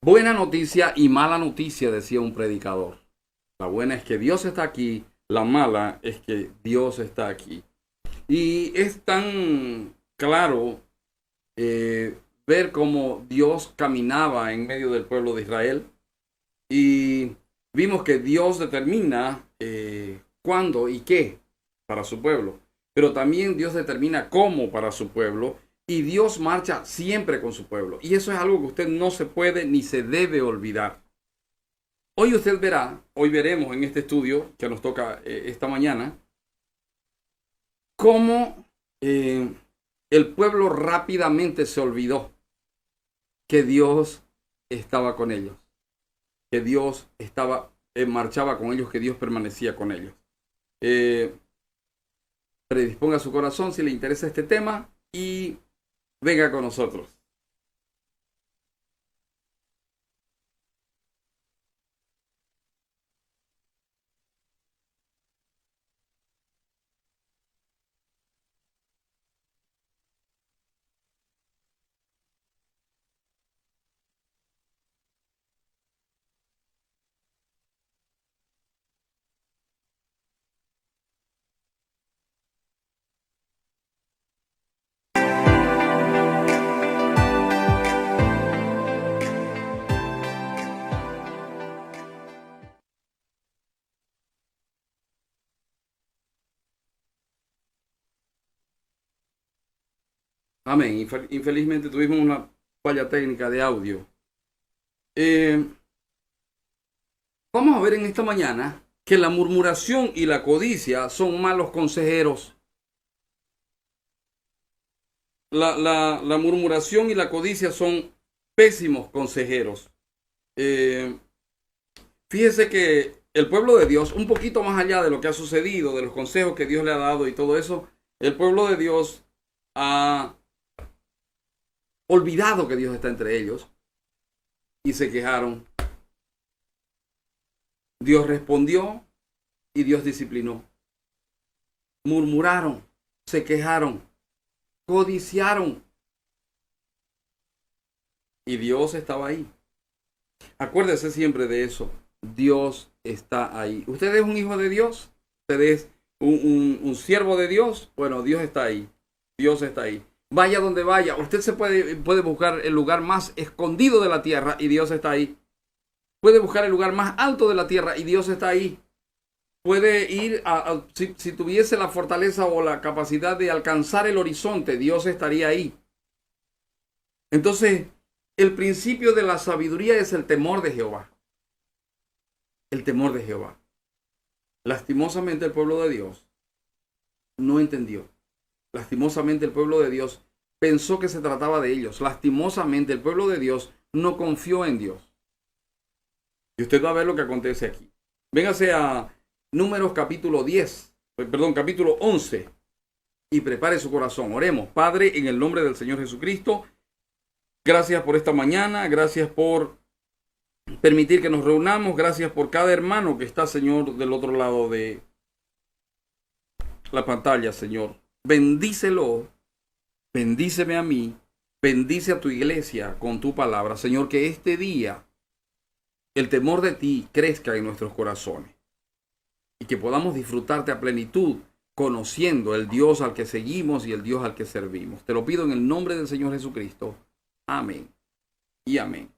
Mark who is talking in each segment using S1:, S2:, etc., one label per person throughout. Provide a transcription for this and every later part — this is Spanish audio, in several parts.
S1: Buena noticia y mala noticia, decía un predicador. La buena es que Dios está aquí, la mala es que Dios está aquí. Y es tan claro ver cómo Dios caminaba en medio del pueblo de Israel y vimos que Dios determina cuándo y qué para su pueblo, pero también Dios determina cómo para su pueblo y Dios marcha siempre con su pueblo. Y eso es algo que usted no se puede ni se debe olvidar. Hoy usted verá, hoy veremos en este estudio que nos toca esta mañana, cómo el pueblo rápidamente se olvidó que Dios estaba con ellos, que Dios marchaba con ellos, que Dios permanecía con ellos. Eh, Predisponga su corazón si le interesa este tema y venga con nosotros. Amén. Infelizmente tuvimos una falla técnica de audio. Eh, Vamos a ver en esta mañana que la murmuración y la codicia son malos consejeros. La murmuración y la codicia son pésimos consejeros. Eh, Fíjese que el pueblo de Dios, un poquito más allá de lo que ha sucedido, de los consejos que Dios le ha dado y todo eso, el pueblo de Dios ha olvidado que Dios está entre ellos y se quejaron. Dios respondió y Dios disciplinó. Murmuraron, se quejaron, codiciaron y Dios estaba ahí. Acuérdese siempre de eso. Dios está ahí. ¿Usted es un hijo de Dios? ¿Usted es un siervo de Dios? Bueno, Dios está ahí. Dios está ahí. Vaya donde vaya. Usted puede buscar el lugar más escondido de la tierra y Dios está ahí. Puede buscar el lugar más alto de la tierra y Dios está ahí. Puede ir si tuviese la fortaleza o la capacidad de alcanzar el horizonte, Dios estaría ahí. Entonces, el principio de la sabiduría es el temor de Jehová. El temor de Jehová. Lastimosamente el pueblo de Dios no entendió. Lastimosamente el pueblo de Dios pensó que se trataba de ellos. Lastimosamente el pueblo de Dios no confió en Dios. Y usted va a ver lo que acontece aquí. Véngase a Números capítulo 10, perdón, capítulo 11 y prepare su corazón. Oremos. Padre, en el nombre del Señor Jesucristo, gracias por esta mañana, gracias por permitir que nos reunamos, gracias por cada hermano que está, Señor, del otro lado de la pantalla, Señor. Bendícelo, bendíceme a mí, bendice a tu iglesia con tu palabra, Señor, que este día el temor de ti crezca en nuestros corazones y que podamos disfrutarte a plenitud, conociendo el Dios al que seguimos y el Dios al que servimos. Te lo pido en el nombre del Señor Jesucristo. Amén y amén.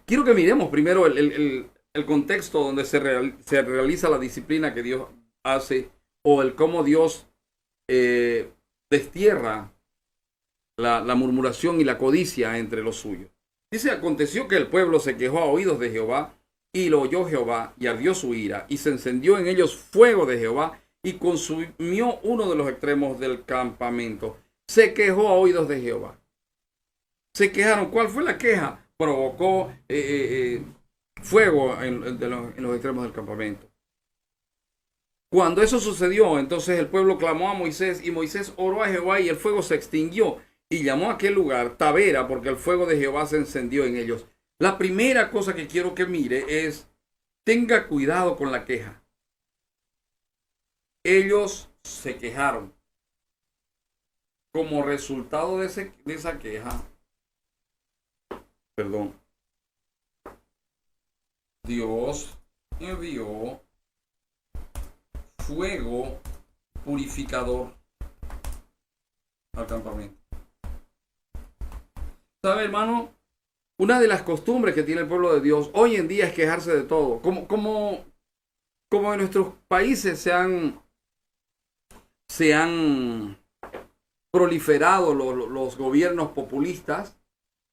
S1: Quiero que miremos primero el contexto donde se realiza la disciplina que Dios hace o el cómo Dios destierra la murmuración y la codicia entre los suyos. Dice, aconteció que el pueblo se quejó a oídos de Jehová y lo oyó Jehová y ardió su ira y se encendió en ellos fuego de Jehová y consumió uno de los extremos del campamento. Se quejó a oídos de Jehová. Se quejaron. ¿Cuál fue la queja? Provocó fuego en los extremos del campamento. Cuando eso sucedió, entonces el pueblo clamó a Moisés y Moisés oró a Jehová y el fuego se extinguió y llamó a aquel lugar Tabera porque el fuego de Jehová se encendió en ellos. La primera cosa que quiero que mire es, tenga cuidado con la queja. Ellos se quejaron. Como resultado de esa queja, perdón, Dios envió fuego purificador al campamento. ¿Sabe, hermano? Una de las costumbres que tiene el pueblo de Dios hoy en día es quejarse de todo. Como en nuestros países se han proliferado los gobiernos populistas,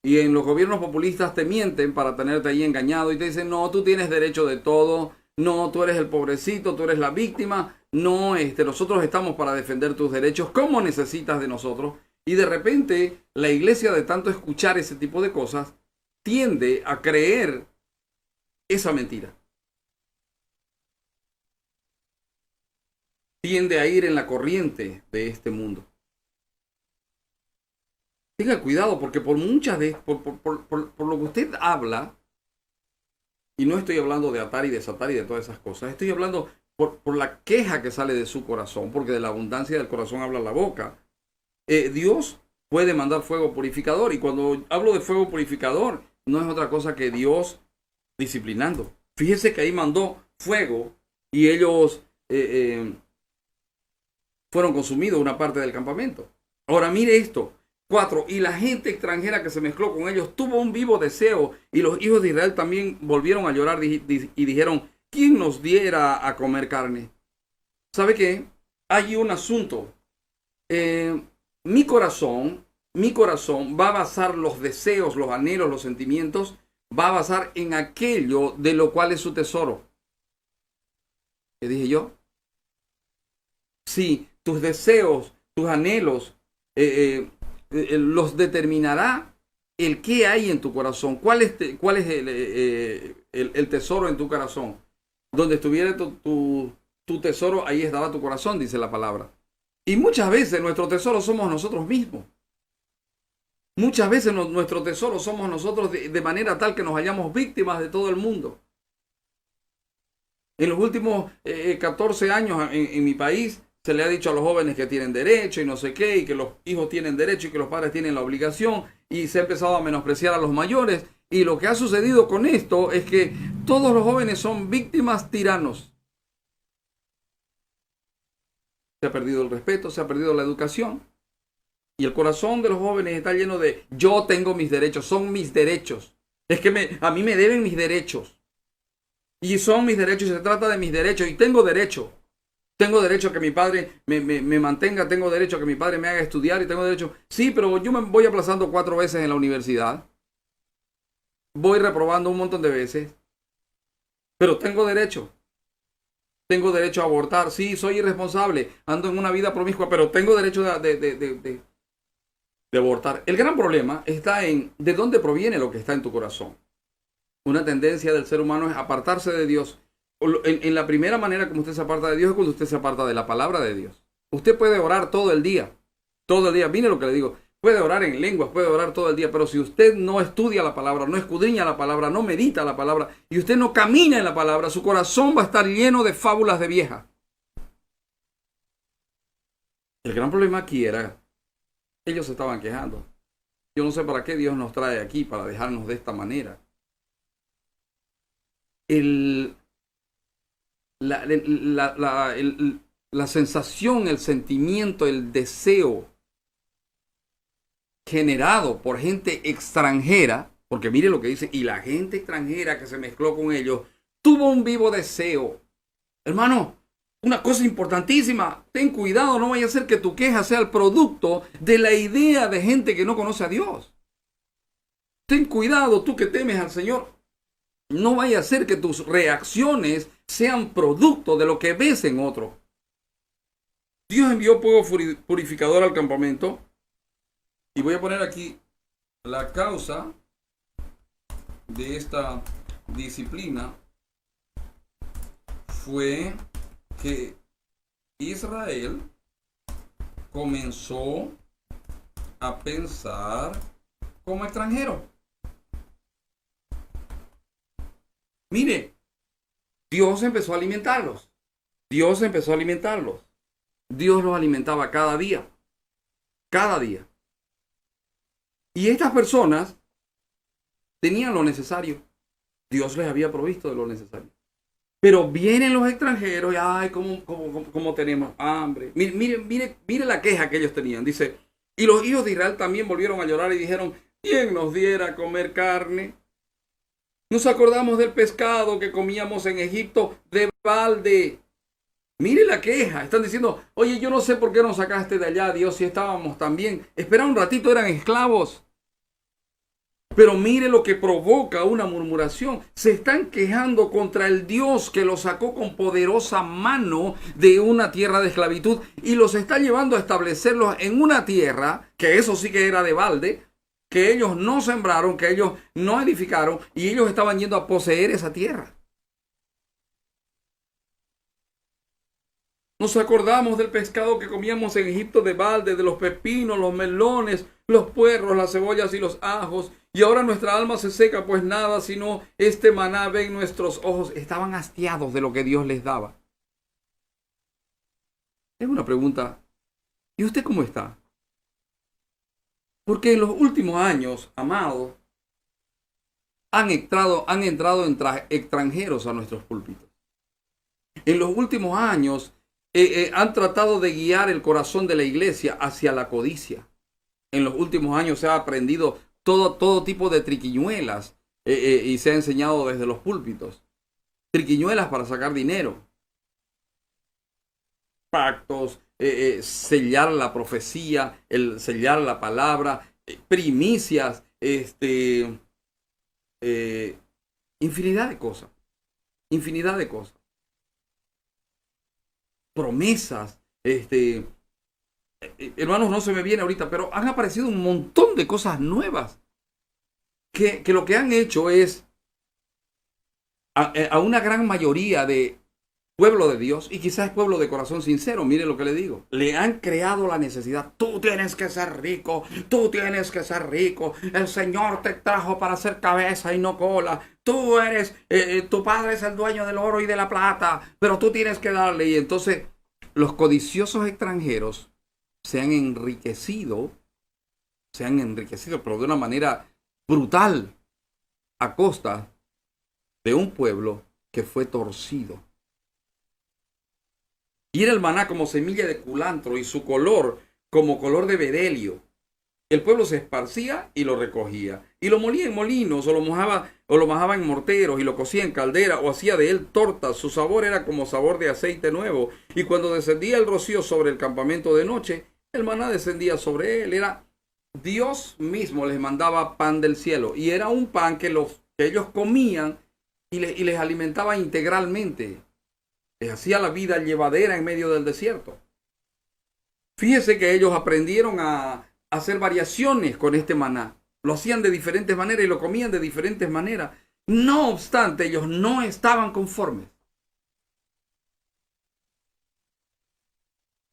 S1: y en los gobiernos populistas te mienten para tenerte ahí engañado y te dicen, no, tú tienes derecho de todo, no, tú eres el pobrecito, tú eres la víctima, no, nosotros estamos para defender tus derechos, ¿cómo necesitas de nosotros? Y de repente la iglesia, de tanto escuchar ese tipo de cosas, tiende a creer esa mentira. Tiende a ir en la corriente de este mundo. Tenga cuidado, porque por muchas veces, por lo que usted habla, y no estoy hablando de atar y desatar y de todas esas cosas, estoy hablando por la queja que sale de su corazón, porque de la abundancia del corazón habla la boca. Dios puede mandar fuego purificador, y cuando hablo de fuego purificador, no es otra cosa que Dios disciplinando. Fíjese que ahí mandó fuego y ellos fueron consumidos una parte del campamento. Ahora mire esto. 4. Y la gente extranjera que se mezcló con ellos tuvo un vivo deseo, y los hijos de Israel también volvieron a llorar y dijeron, ¿quién nos diera a comer carne? ¿Sabe qué? Hay un asunto. Mi corazón va a basar los deseos, los anhelos, los sentimientos, va a basar en aquello de lo cual es su tesoro. ¿Qué dije yo? Si tus deseos, tus anhelos, los determinará el qué hay en tu corazón, cuál es el tesoro en tu corazón. Donde estuviera tu tesoro, ahí estará tu corazón, dice la palabra. Y muchas veces nuestro tesoro somos nosotros mismos. Muchas veces nuestro tesoro somos nosotros de manera tal que nos hallamos víctimas de todo el mundo. En los últimos 14 años en mi país, se le ha dicho a los jóvenes que tienen derecho y no sé qué, y que los hijos tienen derecho y que los padres tienen la obligación, y se ha empezado a menospreciar a los mayores. Y lo que ha sucedido con esto es que todos los jóvenes son víctimas tiranos. Se ha perdido el respeto, se ha perdido la educación, y el corazón de los jóvenes está lleno de yo tengo mis derechos, son mis derechos. Es que a mí me deben mis derechos. Y son mis derechos, se trata de mis derechos, y tengo derecho. Tengo derecho a que mi padre me mantenga, tengo derecho a que mi padre me haga estudiar, y tengo derecho. Sí, pero yo me voy aplazando 4 veces en la universidad. Voy reprobando un montón de veces. Pero tengo derecho. Tengo derecho a abortar. Sí, soy irresponsable. Ando en una vida promiscua, pero tengo derecho de abortar. El gran problema está en de dónde proviene lo que está en tu corazón. Una tendencia del ser humano es apartarse de Dios. En la primera manera como usted se aparta de Dios es cuando usted se aparta de la palabra de Dios. Usted puede orar todo el día. Todo el día. Mire lo que le digo. Puede orar en lenguas, puede orar todo el día, pero si usted no estudia la palabra, no escudriña la palabra, no medita la palabra, y usted no camina en la palabra, su corazón va a estar lleno de fábulas de vieja. El gran problema aquí era, ellos se estaban quejando. Yo no sé para qué Dios nos trae aquí, para dejarnos de esta manera. La sensación, el sentimiento, el deseo generado por gente extranjera, porque mire lo que dice, y la gente extranjera que se mezcló con ellos, tuvo un vivo deseo. Hermano, una cosa importantísima, ten cuidado, no vaya a ser que tu queja sea el producto de la idea de gente que no conoce a Dios. Ten cuidado, tú que temes al Señor, no vaya a ser que tus reacciones sean producto de lo que ves en otro. Dios envió fuego purificador al campamento. Y voy a poner aquí la causa de esta disciplina. Fue que Israel comenzó a pensar como extranjero. Mire, Dios empezó a alimentarlos. Dios empezó a alimentarlos. Dios los alimentaba cada día. Cada día. Y estas personas tenían lo necesario. Dios les había provisto de lo necesario. Pero vienen los extranjeros y, ay, ¿cómo tenemos hambre? Mire la queja que ellos tenían. Dice, y los hijos de Israel también volvieron a llorar y dijeron, ¿quién nos diera a comer carne? Nos acordamos del pescado que comíamos en Egipto de balde. Mire la queja. Están diciendo, oye, yo no sé por qué nos sacaste de allá, Dios, si estábamos tan bien. Espera un ratito, eran esclavos. Pero mire lo que provoca una murmuración. Se están quejando contra el Dios que los sacó con poderosa mano de una tierra de esclavitud y los está llevando a establecerlos en una tierra, que eso sí que era de balde, que ellos no sembraron, que ellos no edificaron, y ellos estaban yendo a poseer esa tierra. Nos acordamos del pescado que comíamos en Egipto de balde, de los pepinos, los melones, los puerros, las cebollas y los ajos. Y ahora nuestra alma se seca, pues nada sino este maná ve en nuestros ojos. Estaban hastiados de lo que Dios les daba. Es una pregunta. ¿Y usted cómo está? Porque en los últimos años, amados, han entrado extranjeros a nuestros púlpitos. En los últimos años han tratado de guiar el corazón de la iglesia hacia la codicia. En los últimos años se ha aprendido todo tipo de triquiñuelas y se ha enseñado desde los púlpitos. Triquiñuelas para sacar dinero. Pactos, sellar la profecía, sellar la palabra, primicias, infinidad de cosas. Infinidad de cosas. Promesas, hermanos, no se me viene ahorita, pero han aparecido un montón de cosas nuevas que lo que han hecho es a una gran mayoría de pueblo de Dios, y quizás pueblo de corazón sincero, mire lo que le digo, le han creado la necesidad. Tú tienes que ser rico, tú tienes que ser rico, el Señor te trajo para ser cabeza y no cola, tú eres, tu padre es el dueño del oro y de la plata, pero tú tienes que darle. Y entonces los codiciosos extranjeros se han enriquecido, pero de una manera brutal, a costa de un pueblo que fue torcido. Y era el maná como semilla de culantro y su color como color de bedelio. El pueblo se esparcía y lo recogía, y lo molía en molinos, o lo majaba en morteros, y lo cocía en caldera, o hacía de él tortas. Su sabor era como sabor de aceite nuevo, y cuando descendía el rocío sobre el campamento de noche, el maná descendía sobre él. Era Dios mismo les mandaba pan del cielo, y era un pan que ellos comían y les alimentaba integralmente. Les hacía la vida llevadera en medio del desierto. Fíjese que ellos aprendieron a hacer variaciones con este maná. Lo hacían de diferentes maneras y lo comían de diferentes maneras. No obstante, ellos no estaban conformes.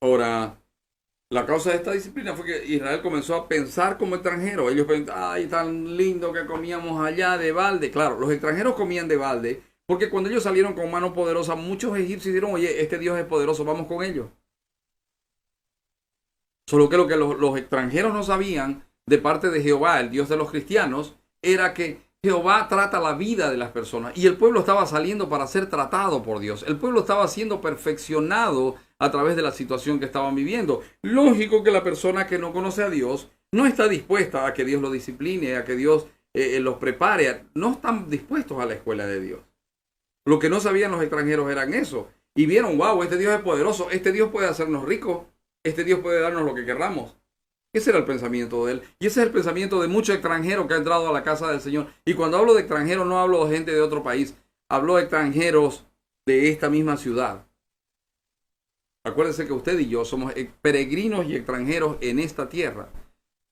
S1: Ahora, la causa de esta disciplina fue que Israel comenzó a pensar como extranjero. Ellos pensaban, ay, tan lindo que comíamos allá de balde. Claro, los extranjeros comían de balde, porque cuando ellos salieron con mano poderosa, muchos egipcios dijeron, oye, este Dios es poderoso, vamos con ellos. Solo que lo que los extranjeros no sabían de parte de Jehová, el Dios de los cristianos, era que Jehová trata la vida de las personas. Y el pueblo estaba saliendo para ser tratado por Dios. El pueblo estaba siendo perfeccionado a través de la situación que estaban viviendo. Lógico que la persona que no conoce a Dios no está dispuesta a que Dios lo discipline, a que Dios los prepare. No están dispuestos a la escuela de Dios. Lo que no sabían los extranjeros eran eso. Y vieron, wow, este Dios es poderoso, este Dios puede hacernos ricos, este Dios puede darnos lo que querramos. Ese era el pensamiento de él. Y ese es el pensamiento de muchos extranjeros que han entrado a la casa del Señor. Y cuando hablo de extranjeros, no hablo de gente de otro país. Hablo de extranjeros de esta misma ciudad. Acuérdense que usted y yo somos peregrinos y extranjeros en esta tierra.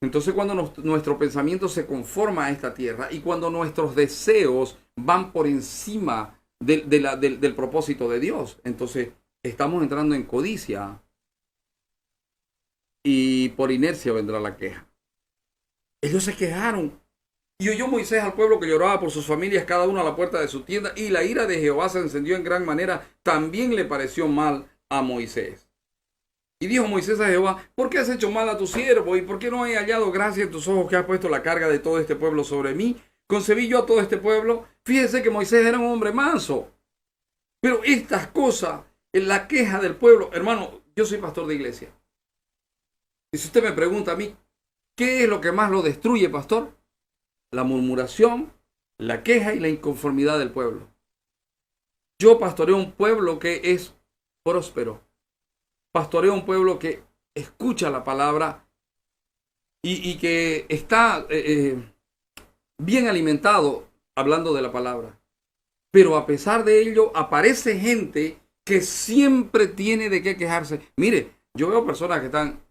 S1: Entonces cuando nuestro pensamiento se conforma a esta tierra y cuando nuestros deseos van por encima del propósito de Dios, entonces estamos entrando en codicia. Y por inercia vendrá la queja. Ellos se quejaron. Y oyó Moisés al pueblo que lloraba por sus familias, cada uno a la puerta de su tienda. Y la ira de Jehová se encendió en gran manera. También le pareció mal a Moisés. Y dijo Moisés a Jehová, ¿por qué has hecho mal a tu siervo? ¿Y por qué no he hallado gracia en tus ojos que has puesto la carga de todo este pueblo sobre mí? ¿Concebí yo a todo este pueblo? Fíjese que Moisés era un hombre manso. Pero estas cosas, en la queja del pueblo, hermano, yo soy pastor de iglesia. Y si usted me pregunta a mí, ¿qué es lo que más lo destruye, pastor? La murmuración, la queja y la inconformidad del pueblo. Yo pastoreo un pueblo que es próspero. Pastoreo un pueblo que escucha la palabra y que está bien alimentado hablando de la palabra. Pero a pesar de ello, aparece gente que siempre tiene de qué quejarse. Mire, yo veo personas que están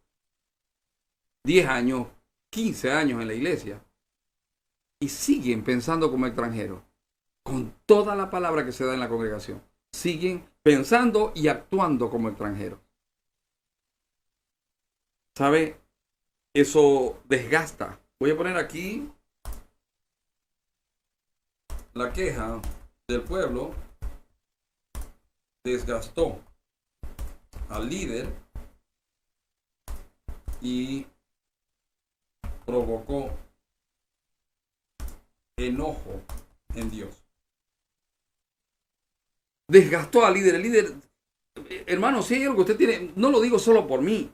S1: 10 años, 15 años en la iglesia y siguen pensando como extranjeros. Con toda la palabra que se da en la congregación. Siguen pensando y actuando como extranjeros. ¿Sabe? Eso desgasta. Voy a poner aquí la queja del pueblo. Desgastó al líder y provocó enojo en Dios. Desgastó al líder. El líder, hermano, si hay algo que usted tiene, no lo digo solo por mí.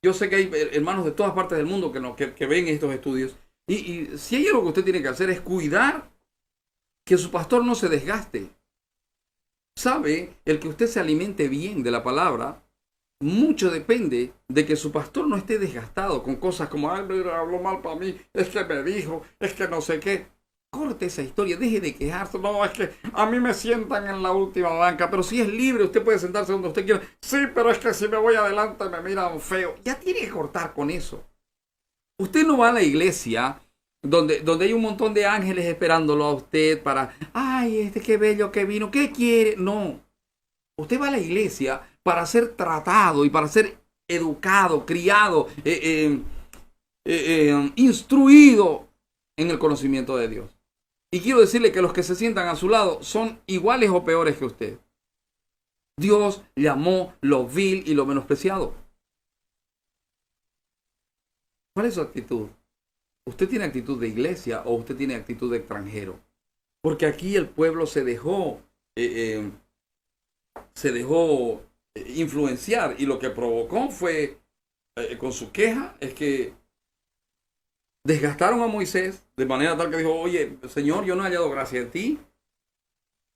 S1: Yo sé que hay hermanos de todas partes del mundo que ven estos estudios. Y si hay algo que usted tiene que hacer es cuidar que su pastor no se desgaste. Sabe, el que usted se alimente bien de la palabra, mucho depende de que su pastor no esté desgastado con cosas como, ay, mira, habló mal para mí, es que me dijo, es que no sé qué. Corte esa historia, deje de quejarse. No, es que a mí me sientan en la última banca, pero si es libre, usted puede sentarse donde usted quiera. Sí, pero es que si me voy adelante me miran feo. Ya tiene que cortar con eso. Usted no va a la iglesia donde hay un montón de ángeles esperándolo a usted para, ay, qué bello que vino, ¿qué quiere? No. Usted va a la iglesia para ser tratado y para ser educado, criado, instruido en el conocimiento de Dios. Y quiero decirle que los que se sientan a su lado son iguales o peores que usted. Dios llamó lo vil y lo menospreciado. ¿Cuál es su actitud? ¿Usted tiene actitud de iglesia o usted tiene actitud de extranjero? Porque aquí el pueblo se dejó influenciar y lo que provocó fue, con su queja, es que desgastaron a Moisés de manera tal que dijo, oye, Señor, yo no he hallado gracia en ti.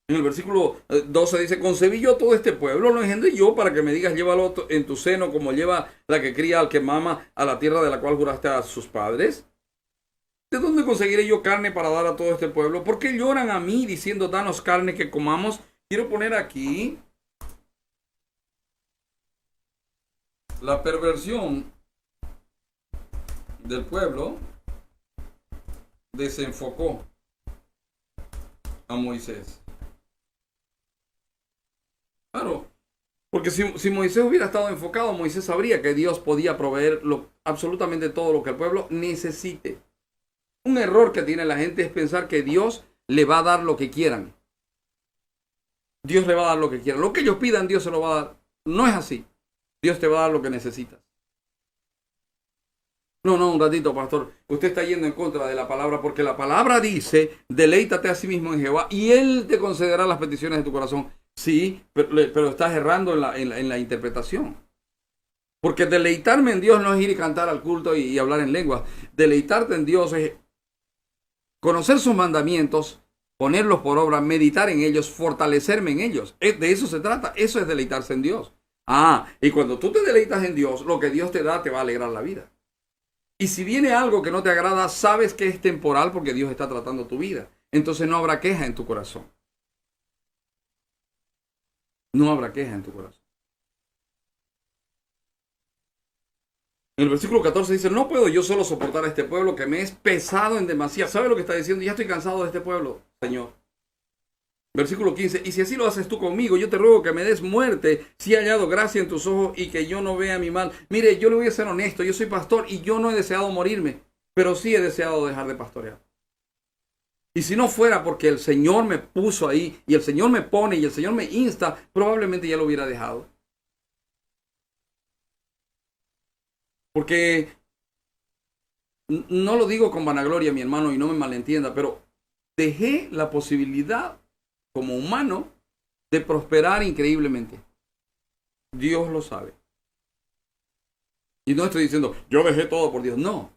S1: En el versículo 12 dice, concebí yo todo este pueblo, lo engendré yo para que me digas, llévalo en tu seno como lleva la que cría al que mama a la tierra de la cual juraste a sus padres. ¿De dónde conseguiré yo carne para dar a todo este pueblo? ¿Por qué lloran a mí diciendo, danos carne que comamos? Quiero poner aquí la perversión del pueblo desenfocó a Moisés. Claro, porque si Moisés hubiera estado enfocado, Moisés sabría que Dios podía proveer absolutamente todo lo que el pueblo necesite. Un error que tiene la gente es pensar que Dios le va a dar lo que quieran. Dios le va a dar lo que quieran. Lo que ellos pidan, Dios se lo va a dar. No es así. Dios te va a dar lo que necesitas. No, un ratito, pastor. Usted está yendo en contra de la palabra porque la palabra dice, deleítate a sí mismo en Jehová y Él te concederá las peticiones de tu corazón. Sí, pero estás errando en la interpretación. Porque deleitarme en Dios no es ir y cantar al culto y hablar en lenguas. Deleitarte en Dios es conocer sus mandamientos, ponerlos por obra, meditar en ellos, fortalecerme en ellos. De eso se trata. Eso es deleitarse en Dios. Y cuando tú te deleitas en Dios, lo que Dios te da te va a alegrar la vida. Y si viene algo que no te agrada, sabes que es temporal porque Dios está tratando tu vida. Entonces no habrá queja en tu corazón. No habrá queja en tu corazón. En el versículo 14 dice, no puedo yo solo soportar a este pueblo que me es pesado en demasía. ¿Sabe lo que está diciendo? Ya estoy cansado de este pueblo, Señor. Versículo 15, y si así lo haces tú conmigo, yo te ruego que me des muerte si he hallado gracia en tus ojos y que yo no vea mi mal. Mire, yo le voy a ser honesto, yo soy pastor y yo no he deseado morirme, pero sí he deseado dejar de pastorear. Y si no fuera porque el Señor me puso ahí y el Señor me pone y el Señor me insta, probablemente ya lo hubiera dejado. Porque no lo digo con vanagloria, mi hermano, y no me malentienda, pero dejé la posibilidad como humano de prosperar increíblemente. Dios lo sabe. Y no estoy diciendo, yo dejé todo por Dios. No.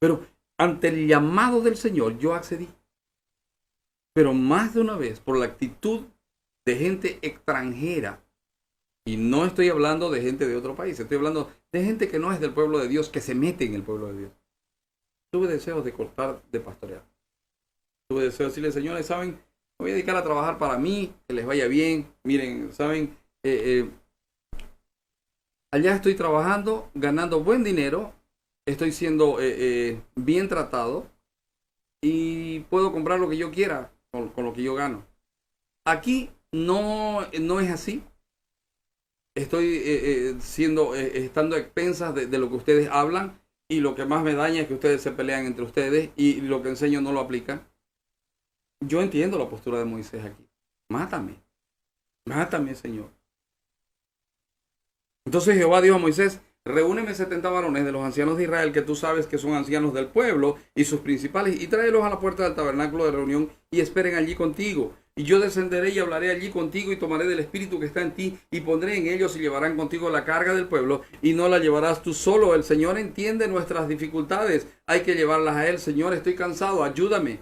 S1: Pero ante el llamado del Señor, yo accedí. Pero más de una vez, por la actitud de gente extranjera, y no estoy hablando de gente de otro país, estoy hablando de gente que no es del pueblo de Dios, que se mete en el pueblo de Dios. Tuve deseos de cortar de pastorear. Tuve deseos de decirle, señores, ¿saben? Me voy a dedicar a trabajar para mí, que les vaya bien. Miren, ¿saben? Allá estoy trabajando, ganando buen dinero, estoy siendo bien tratado y puedo comprar lo que yo quiera con lo que yo gano. Aquí no es así. Estoy estando a expensas de lo que ustedes hablan, y lo que más me daña es que ustedes se pelean entre ustedes y lo que enseño no lo aplican. Yo entiendo la postura de Moisés aquí. Mátame, Señor. Entonces Jehová dijo a Moisés, reúneme 70 varones de los ancianos de Israel, que tú sabes que son ancianos del pueblo y sus principales, y tráelos a la puerta del tabernáculo de reunión y esperen allí contigo. Y yo descenderé y hablaré allí contigo y tomaré del espíritu que está en ti y pondré en ellos y llevarán contigo la carga del pueblo y no la llevarás tú solo. El Señor entiende nuestras dificultades. Hay que llevarlas a Él. Señor, estoy cansado. Ayúdame.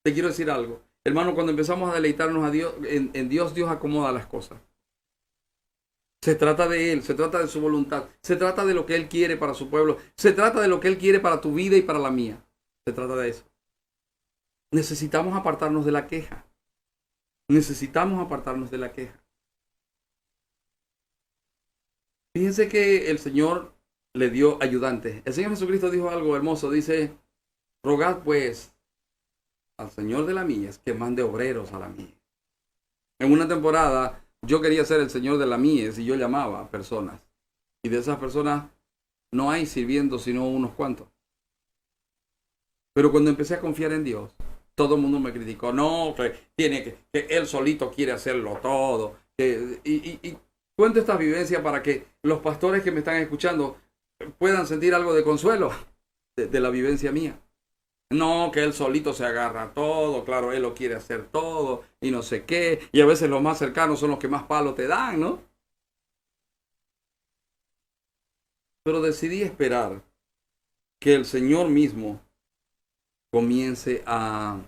S1: Te quiero decir algo. Hermano, cuando empezamos a deleitarnos a Dios, en Dios, Dios acomoda las cosas. Se trata de Él, se trata de su voluntad, se trata de lo que Él quiere para su pueblo, se trata de lo que Él quiere para tu vida y para la mía. Se trata de eso. Necesitamos apartarnos de la queja. Necesitamos apartarnos de la queja. Fíjense que el Señor le dio ayudantes. El Señor Jesucristo dijo algo hermoso. Dice, rogad pues al Señor de la mies que mande obreros a la mies. En una temporada yo quería ser el Señor de la mies y yo llamaba a personas. Y de esas personas no hay sirviendo sino unos cuantos. Pero cuando empecé a confiar en Dios, todo el mundo me criticó. No, que él solito quiere hacerlo todo. Y cuento esta vivencia para que los pastores que me están escuchando puedan sentir algo de consuelo de la vivencia mía. No, que él solito se agarra todo, claro, él lo quiere hacer todo y no sé qué. Y a veces los más cercanos son los que más palo te dan, ¿no? Pero decidí esperar que el Señor mismo comience a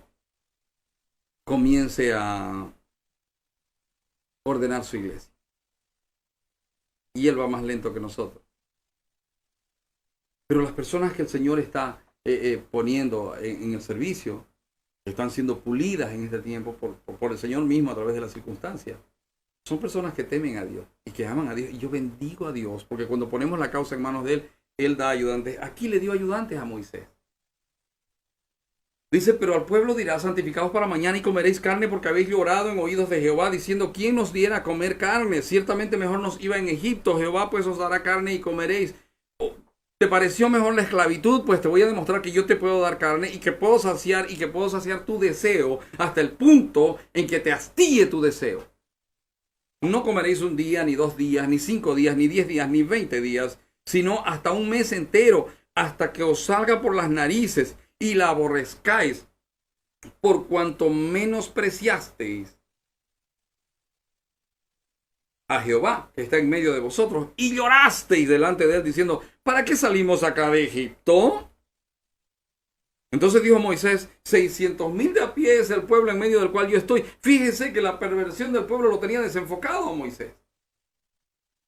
S1: ordenar su iglesia. Y Él va más lento que nosotros. Pero las personas que el Señor está poniendo en el servicio, están siendo pulidas en este tiempo por el Señor mismo a través de las circunstancias, son personas que temen a Dios y que aman a Dios. Y yo bendigo a Dios, porque cuando ponemos la causa en manos de Él, Él da ayudantes. Aquí le dio ayudantes a Moisés. Dice, pero al pueblo dirá, santificaos para mañana y comeréis carne, porque habéis llorado en oídos de Jehová, diciendo, ¿quién nos diera a comer carne? Ciertamente mejor nos iba en Egipto. Jehová pues os dará carne y comeréis. ¿Te pareció mejor la esclavitud? Pues te voy a demostrar que yo te puedo dar carne y que puedo saciar tu deseo hasta el punto en que te hastíe tu deseo. No comeréis un día, ni 2 días, ni 5 días, ni 10 días, ni 20 días, sino hasta un mes entero, hasta que os salga por las narices y la aborrezcáis, por cuanto menospreciasteis a Jehová, que está en medio de vosotros, y llorasteis delante de él, diciendo, ¿para qué salimos acá de Egipto? Entonces dijo Moisés, 600,000 de a pie es el pueblo en medio del cual yo estoy. Fíjese que la perversión del pueblo lo tenía desenfocado a Moisés.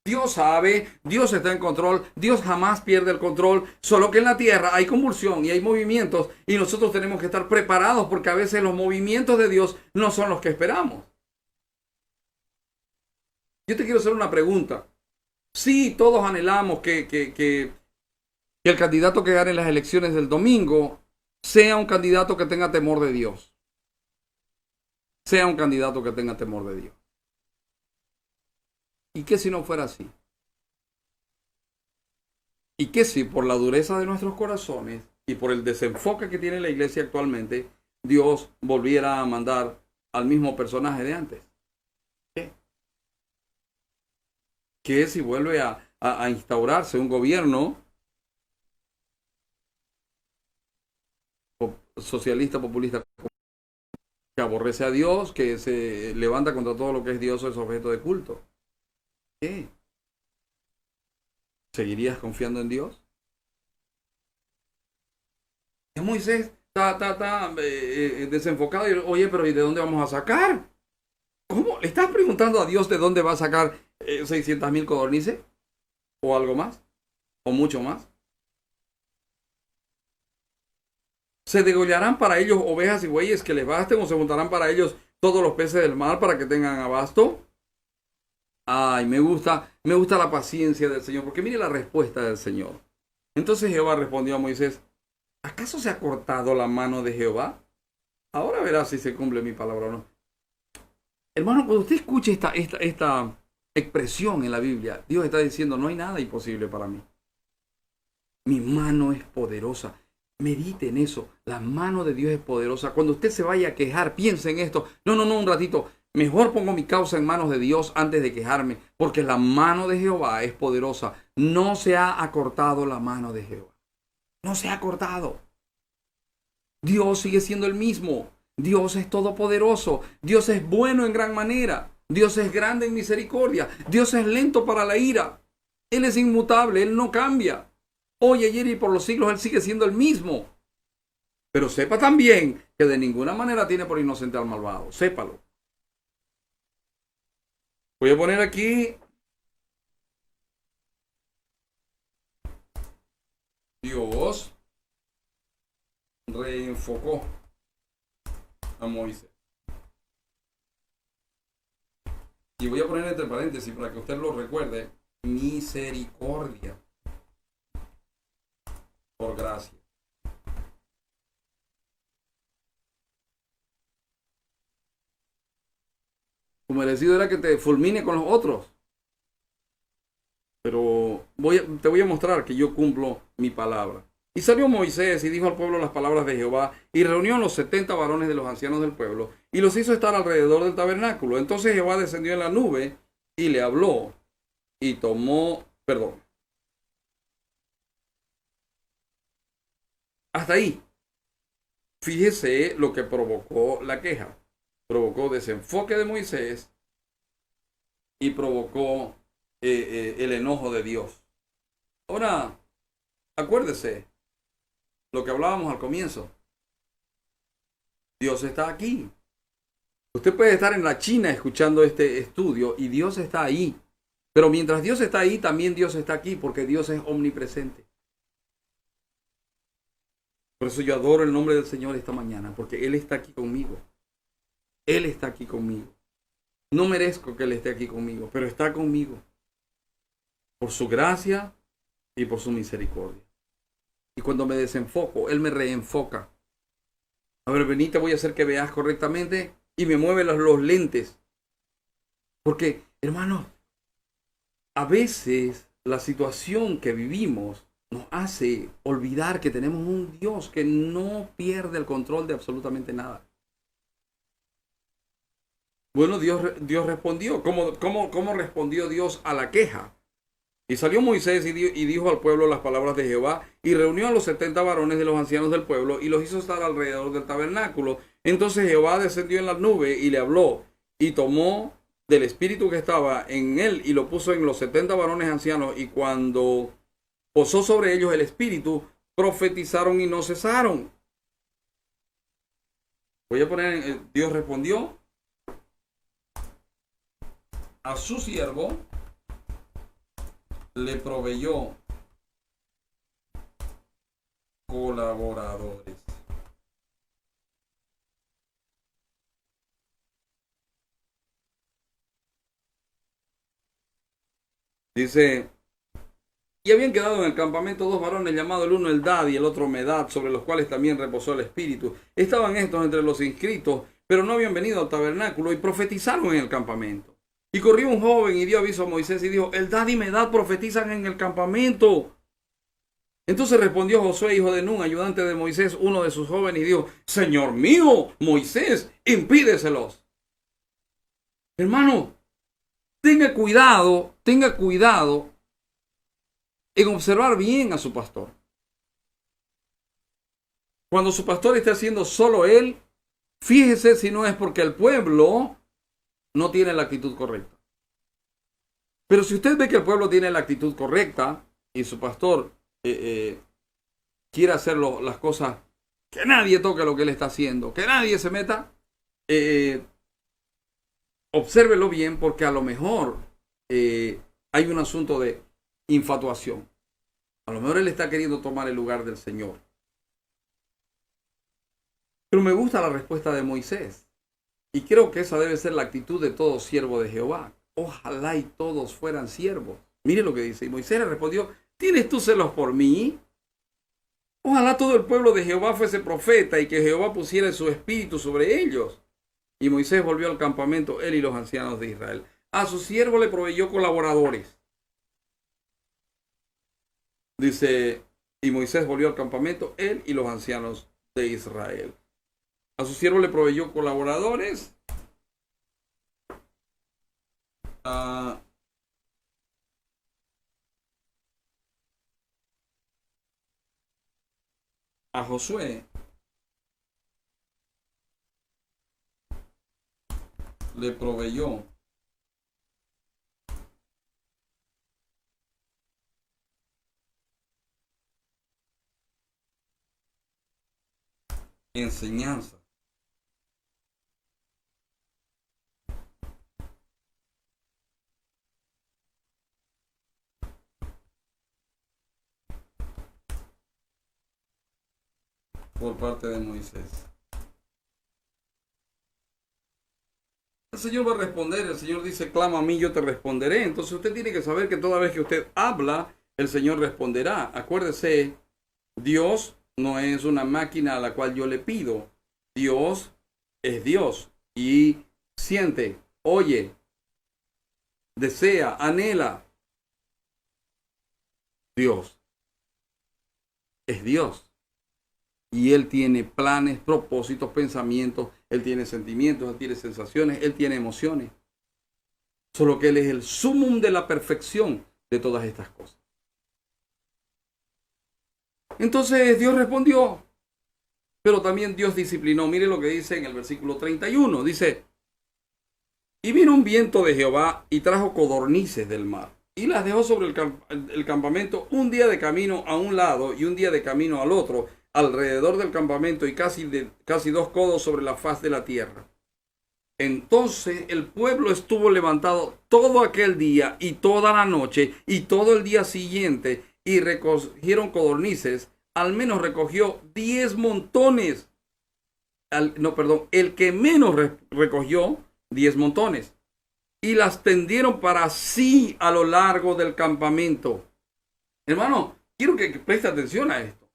S1: Dios sabe, Dios está en control, Dios jamás pierde el control, solo que en la tierra hay convulsión y hay movimientos y nosotros tenemos que estar preparados porque a veces los movimientos de Dios no son los que esperamos. Yo te quiero hacer una pregunta. Sí, todos anhelamos que el candidato que gane las elecciones del domingo sea un candidato que tenga temor de Dios. Sea un candidato que tenga temor de Dios. ¿Y qué si no fuera así? ¿Y qué si por la dureza de nuestros corazones y por el desenfoque que tiene la iglesia actualmente, Dios volviera a mandar al mismo personaje de antes? ¿Qué? ¿Qué si vuelve a instaurarse un gobierno socialista, populista, que aborrece a Dios, que se levanta contra todo lo que es Dios o es objeto de culto. ¿Qué? ¿Seguirías confiando en Dios? Moisés está desenfocado y oye, pero ¿y de dónde vamos a sacar? ¿Cómo? ¿Le estás preguntando a Dios de dónde va a sacar 600,000 codornices? ¿O algo más? ¿O mucho más? ¿Se degollarán para ellos ovejas y bueyes que les basten o se juntarán para ellos todos los peces del mar para que tengan abasto? Ay, me gusta la paciencia del Señor, porque mire la respuesta del Señor. Entonces Jehová respondió a Moisés, ¿acaso se ha cortado la mano de Jehová? Ahora verás si se cumple mi palabra o no. Hermano, cuando usted escuche esta expresión en la Biblia, Dios está diciendo, no hay nada imposible para mí. Mi mano es poderosa. Medite en eso. La mano de Dios es poderosa. Cuando usted se vaya a quejar, piense en esto. No, un ratito. Mejor pongo mi causa en manos de Dios antes de quejarme, porque la mano de Jehová es poderosa. No se ha acortado la mano de Jehová. No se ha cortado. Dios sigue siendo el mismo. Dios es todopoderoso. Dios es bueno en gran manera. Dios es grande en misericordia. Dios es lento para la ira. Él es inmutable. Él no cambia. Hoy, ayer y por los siglos Él sigue siendo el mismo. Pero sepa también que de ninguna manera tiene por inocente al malvado. Sépalo. Voy a poner aquí Dios reenfocó a Moisés. Y voy a poner entre paréntesis para que usted lo recuerde. Misericordia por gracia. Tu merecido era que te fulmine con los otros. Pero te voy a mostrar que yo cumplo mi palabra. Y salió Moisés y dijo al pueblo las palabras de Jehová, y reunió a los 70 varones de los ancianos del pueblo, y los hizo estar alrededor del tabernáculo. Entonces Jehová descendió en la nube, y le habló, y tomó, perdón. Hasta ahí. Fíjese lo que provocó la queja. Provocó desenfoque de Moisés, y provocó el enojo de Dios. Ahora, acuérdese lo que hablábamos al comienzo. Dios está aquí. Usted puede estar en la China escuchando este estudio y Dios está ahí. Pero mientras Dios está ahí, también Dios está aquí porque Dios es omnipresente. Por eso yo adoro el nombre del Señor esta mañana, porque Él está aquí conmigo. Él está aquí conmigo. No merezco que Él esté aquí conmigo, pero está conmigo. Por su gracia y por su misericordia. Y cuando me desenfoco, Él me reenfoca. A ver, vení, te voy a hacer que veas correctamente y me mueve los lentes. Porque, hermano, a veces la situación que vivimos nos hace olvidar que tenemos un Dios que no pierde el control de absolutamente nada. Bueno, Dios respondió. ¿Cómo respondió Dios a la queja? Y salió Moisés y dijo al pueblo las palabras de Jehová, y reunió a los 70 varones de los ancianos del pueblo, y los hizo estar alrededor del tabernáculo. Entonces Jehová descendió en la nube, y le habló, y tomó del espíritu que estaba en él, y lo puso en los 70 varones ancianos, y cuando posó sobre ellos el espíritu, profetizaron y no cesaron. Voy a poner, Dios respondió a su siervo, le proveyó colaboradores. Dice, y habían quedado en el campamento 2 varones llamados el uno Eldad y el otro Medad, sobre los cuales también reposó el espíritu. Estaban estos entre los inscritos, pero no habían venido al tabernáculo, y profetizaron en el campamento. Y corrió un joven y dio aviso a Moisés y dijo, Eldad y Medad profetizan en el campamento. Entonces respondió Josué, hijo de Nun, ayudante de Moisés, uno de sus jóvenes, y dijo, Señor mío, Moisés, impídeselos. Hermano, tenga cuidado en observar bien a su pastor. Cuando su pastor está haciendo solo él, fíjese si no es porque el pueblo no tiene la actitud correcta. Pero si usted ve que el pueblo tiene la actitud correcta y su pastor quiere hacer las cosas, que nadie toque lo que él está haciendo, que nadie se meta, obsérvelo bien, porque a lo mejor hay un asunto de infatuación. A lo mejor él está queriendo tomar el lugar del Señor. Pero me gusta la respuesta de Moisés. Y creo que esa debe ser la actitud de todo siervo de Jehová. Ojalá y todos fueran siervos. Mire lo que dice. Y Moisés le respondió: ¿tienes tú celos por mí? Ojalá todo el pueblo de Jehová fuese profeta y que Jehová pusiera su espíritu sobre ellos. Y Moisés volvió al campamento, él y los ancianos de Israel. A su siervo le proveyó colaboradores. Dice, y Moisés volvió al campamento, él y los ancianos de Israel. A su siervo le proveyó colaboradores. A Josué le proveyó enseñanza. Por parte de Moisés. El Señor va a responder, el Señor dice: clama a mí, yo te responderé. Entonces usted tiene que saber que toda vez que usted habla, el Señor responderá. Acuérdese, Dios no es una máquina a la cual yo le pido. Dios es Dios y siente, oye, desea, anhela. Dios es Dios. Y Él tiene planes, propósitos, pensamientos, Él tiene sentimientos, Él tiene sensaciones, Él tiene emociones. Solo que Él es el sumum de la perfección de todas estas cosas. Entonces Dios respondió, pero también Dios disciplinó. Mire lo que dice en el versículo 31. Dice, y vino un viento de Jehová y trajo codornices del mar, y las dejó sobre el campamento un día de camino a un lado y un día de camino al otro, alrededor del campamento, y casi 2 codos sobre la faz de la tierra. Entonces el pueblo estuvo levantado todo aquel día y toda la noche y todo el día siguiente, y recogieron codornices. Al menos recogió 10 montones. El que menos recogió 10 montones. Y las tendieron para sí a lo largo del campamento. Hermano, quiero que preste atención a esto.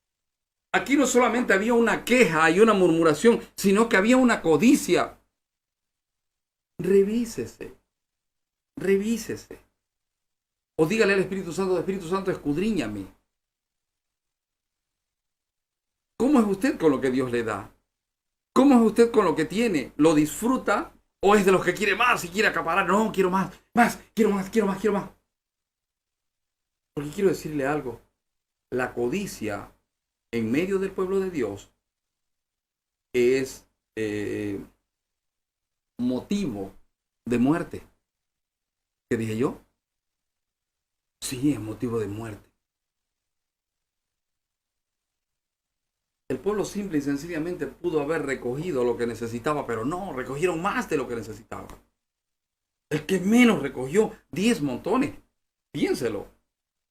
S1: Aquí no solamente había una queja y una murmuración, sino que había una codicia. Revísese. Revísese. O dígale al Espíritu Santo, escudriñame. ¿Cómo es usted con lo que Dios le da? ¿Cómo es usted con lo que tiene? ¿Lo disfruta o es de los que quiere más y quiere acaparar? No, quiero más, quiero más. Porque quiero decirle algo. La codicia en medio del pueblo de Dios es motivo de muerte. ¿Qué dije yo? Sí, es motivo de muerte. El pueblo simple y sencillamente pudo haber recogido lo que necesitaba, pero no, recogieron más de lo que necesitaba. El que menos recogió 10 montones. Piénselo.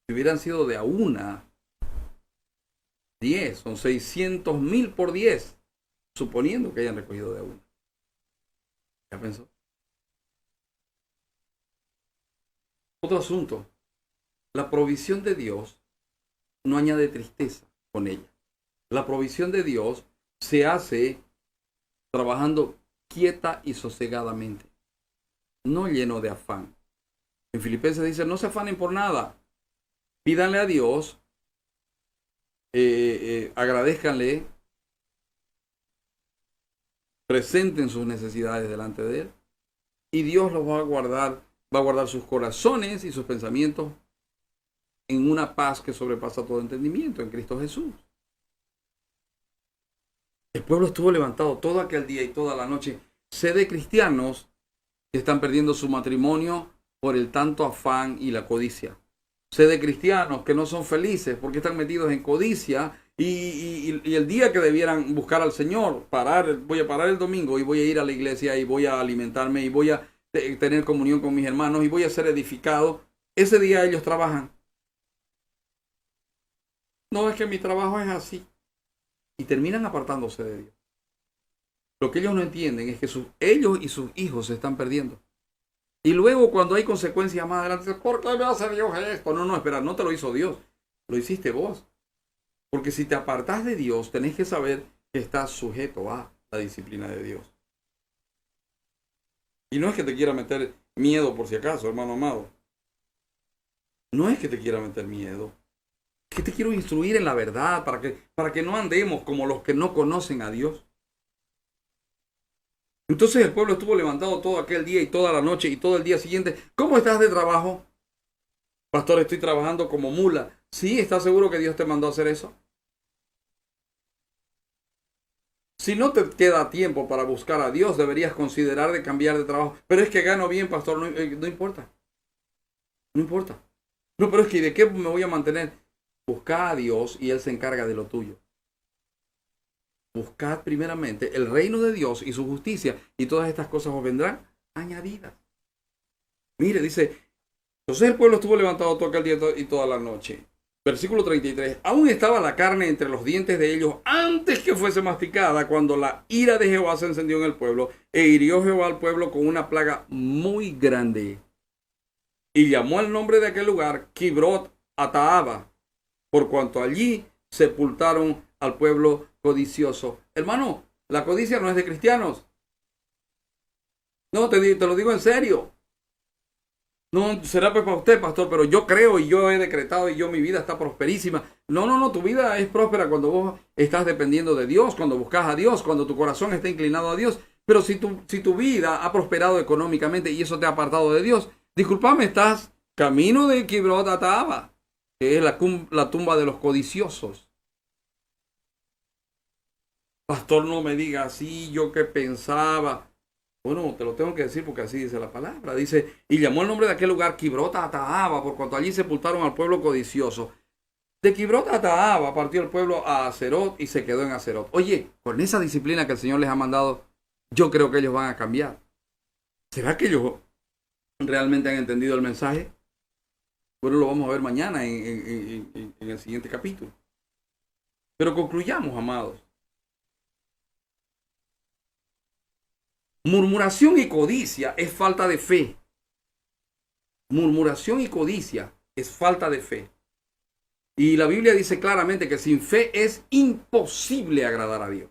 S1: Si hubieran sido de a una, 10, son 600,000 por 10, suponiendo que hayan recogido de a una. ¿Ya pensó? Otro asunto. La provisión de Dios no añade tristeza con ella. La provisión de Dios se hace trabajando quieta y sosegadamente, no lleno de afán. En Filipenses dice, no se afanen por nada. Pídanle a Dios, agradézcanle, presenten sus necesidades delante de Él, y Dios los va a guardar sus corazones y sus pensamientos en una paz que sobrepasa todo entendimiento en Cristo Jesús. El pueblo estuvo levantado todo aquel día y toda la noche. Sé de cristianos que están perdiendo su matrimonio por el tanto afán y la codicia. Sé de cristianos que no son felices porque están metidos en codicia y el día que debieran buscar al Señor, voy a parar el domingo y voy a ir a la iglesia y voy a alimentarme y voy a tener comunión con mis hermanos y voy a ser edificado. Ese día ellos trabajan. No, es que mi trabajo es así. Y terminan apartándose de Dios. Lo que ellos no entienden es que ellos y sus hijos se están perdiendo. Y luego cuando hay consecuencias más adelante, ¿por qué me hace Dios esto? No, espera, no te lo hizo Dios, lo hiciste vos. Porque si te apartás de Dios, tenés que saber que estás sujeto a la disciplina de Dios. Y no es que te quiera meter miedo por si acaso, hermano amado. No es que te quiera meter miedo. Es que te quiero instruir en la verdad para que no andemos como los que no conocen a Dios. Entonces el pueblo estuvo levantado todo aquel día y toda la noche y todo el día siguiente. ¿Cómo estás de trabajo? Pastor, estoy trabajando como mula. ¿Sí? ¿Estás seguro que Dios te mandó a hacer eso? Si no te queda tiempo para buscar a Dios, deberías considerar de cambiar de trabajo. Pero es que gano bien, pastor. No importa. No importa. No, pero es que ¿de qué me voy a mantener? Busca a Dios y Él se encarga de lo tuyo. Buscad primeramente el reino de Dios y su justicia, y todas estas cosas os vendrán añadidas. Mire, dice, entonces el pueblo estuvo levantado todo aquel día y toda la noche. Versículo 33. Aún estaba la carne entre los dientes de ellos antes que fuese masticada, cuando la ira de Jehová se encendió en el pueblo, e hirió Jehová al pueblo con una plaga muy grande. Y llamó el nombre de aquel lugar Kibrot Ataaba, por cuanto allí sepultaron al pueblo codicioso. Hermano, la codicia no es de cristianos. No, te lo digo en serio. No, será pues para usted, pastor, pero yo creo y yo he decretado y mi vida está prosperísima. No, tu vida es próspera cuando vos estás dependiendo de Dios, cuando buscas a Dios, cuando tu corazón está inclinado a Dios. Pero si tu vida ha prosperado económicamente y eso te ha apartado de Dios, discúlpame, estás camino de Kibrot Ataaba, que es la tumba de los codiciosos. Pastor, no me diga así, yo que pensaba. Bueno, te lo tengo que decir porque así dice la palabra. Dice, y llamó el nombre de aquel lugar Kibrot Ataaba, por cuanto allí sepultaron al pueblo codicioso. De Kibrot Ataaba partió el pueblo a Acerot y se quedó en Acerot. Oye, con esa disciplina que el Señor les ha mandado, yo creo que ellos van a cambiar. ¿Será que ellos realmente han entendido el mensaje? Bueno, lo vamos a ver mañana en el siguiente capítulo. Pero concluyamos, amados. Murmuración y codicia es falta de fe. Murmuración y codicia es falta de fe. Y la Biblia dice claramente que sin fe es imposible agradar a Dios.